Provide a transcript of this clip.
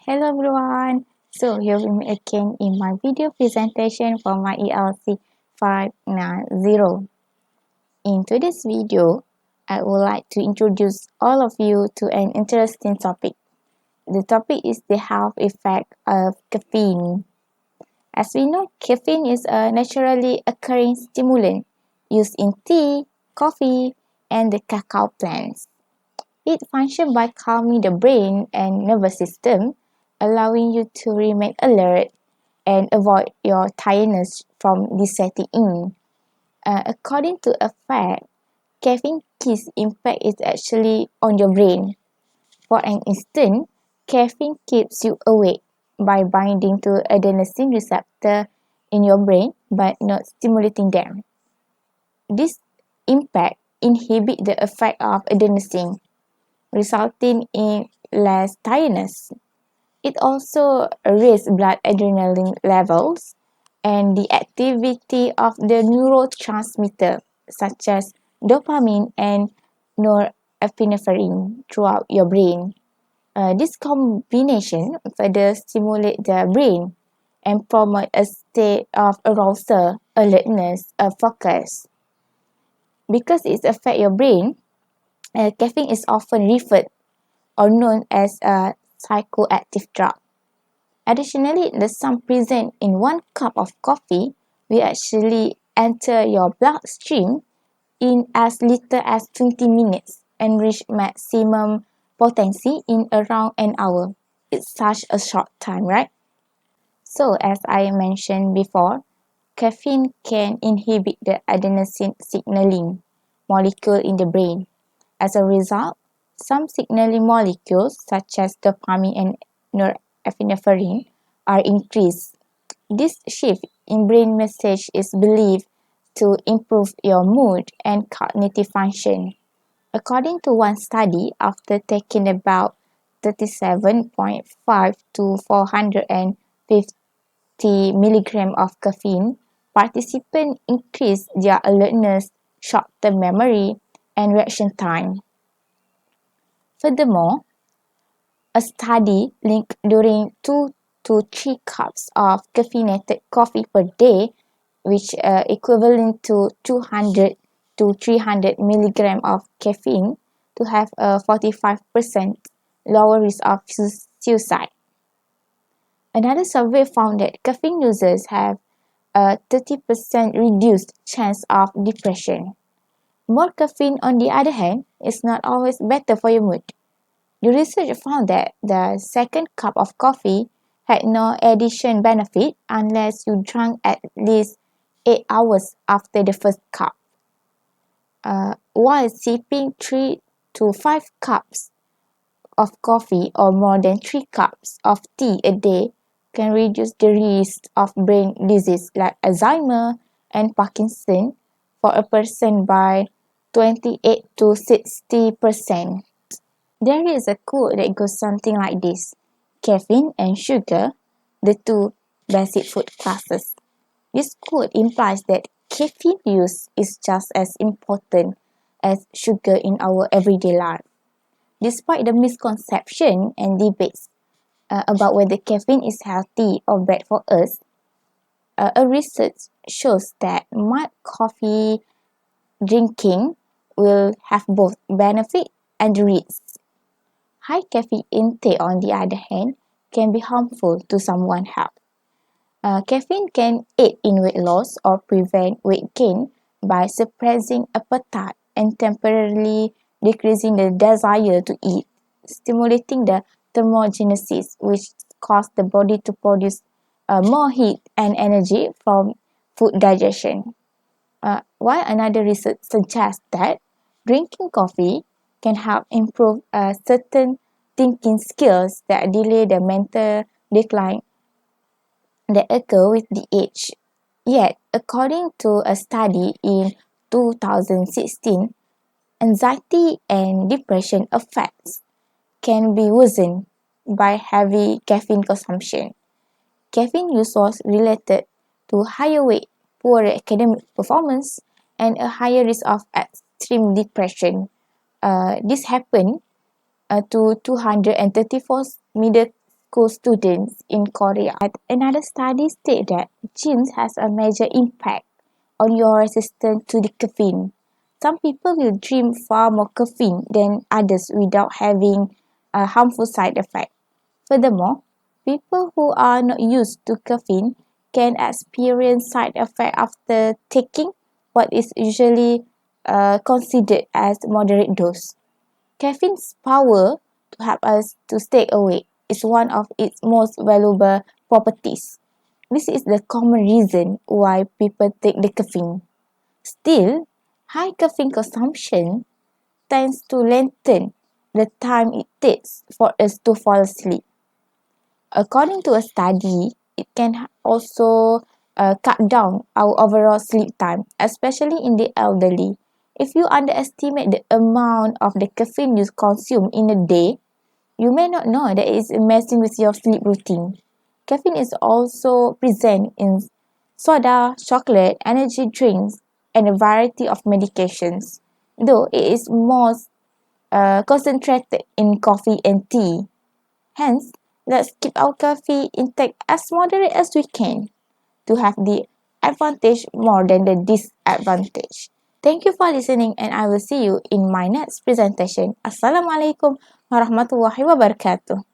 Hello everyone. So here we meet again in my video presentation for my ELC590. In today's video, I would like to introduce all of you to an interesting topic. The topic is the health effect of caffeine. As we know, caffeine is a naturally occurring stimulant used in tea, coffee, and the cacao plants. It functions by calming the brain and nervous system, allowing you to remain alert and avoid your tiredness from setting in. According to Effect, caffeine key's impact is actually on your brain. For an instance, caffeine keeps you awake by binding to adenosine receptor in your brain but not stimulating them. This impact inhibits the effect of adenosine, resulting in less tiredness. It also raises blood adrenaline levels and the activity of the neurotransmitter such as dopamine and norepinephrine throughout your brain. This combination further stimulates the brain and promote a state of arousal, alertness, focus. Because it affects your brain, caffeine is often referred or known as a psychoactive drug. Additionally, the sum present in 1 cup of coffee will actually enter your bloodstream in as little as 20 minutes and reach maximum potency in around an hour. It's such a short time, right? So, as I mentioned before, caffeine can inhibit the adenosine signaling molecule in the brain. As a result, some signaling molecules such as dopamine and norepinephrine are increased. This shift in brain message is believed to improve your mood and cognitive function. According to one study, after taking about 37.5 to 450 milligrams of caffeine, participants increased their alertness, short-term memory, and reaction time. Furthermore, a study linked during 2 to 3 cups of caffeinated coffee per day, which equivalent to 200 to 300 milligrams of caffeine, to have a 45% lower risk of suicide. Another survey found that caffeine users have a 30% reduced chance of depression. More caffeine, on the other hand, is not always better for your mood. The research found that the second cup of coffee had no additional benefit unless you drank at least 8 hours after the first cup. While sipping 3 to 5 cups of coffee or more than 3 cups of tea a day can reduce the risk of brain disease like Alzheimer and Parkinson for a person by 28 to 60%. There is a quote that goes something like this: caffeine and sugar, the two basic food classes. This quote implies that caffeine use is just as important as sugar in our everyday life. Despite the misconception and debates about whether caffeine is healthy or bad for us, a research shows that mild coffee drinking will have both benefit and risks. High caffeine intake, on the other hand, can be harmful to someone's health. Caffeine can aid in weight loss or prevent weight gain by suppressing appetite and temporarily decreasing the desire to eat, stimulating the thermogenesis, which causes the body to produce more heat and energy from food digestion. While another research suggests that drinking coffee can help improve certain thinking skills that delay the mental decline that occur with the age. Yet, according to a study in 2016, anxiety and depression effects can be worsened by heavy caffeine consumption. Caffeine use was related to higher weight, poorer academic performance, and a higher risk of extreme depression. This happened to 234 middle school students in Korea. Another study states that genes has a major impact on your resistance to the caffeine. Some people will drink far more caffeine than others without having a harmful side effect. Furthermore, people who are not used to caffeine can experience side effects after taking what is usually considered as moderate dose. Caffeine's power to help us to stay awake is one of its most valuable properties. This is the common reason why people take the caffeine. Still, high caffeine consumption tends to lengthen the time it takes for us to fall asleep. According to a study, it can also cut down our overall sleep time, especially in the elderly. If you underestimate the amount of the caffeine you consume in a day, you may not know that it is messing with your sleep routine. Caffeine is also present in soda, chocolate, energy drinks, and a variety of medications, though it is most concentrated in coffee and tea. Hence, let's keep our coffee intake as moderate as we can to have the advantage more than the disadvantage. Thank you for listening, and I will see you in my next presentation. Assalamualaikum warahmatullahi wabarakatuh.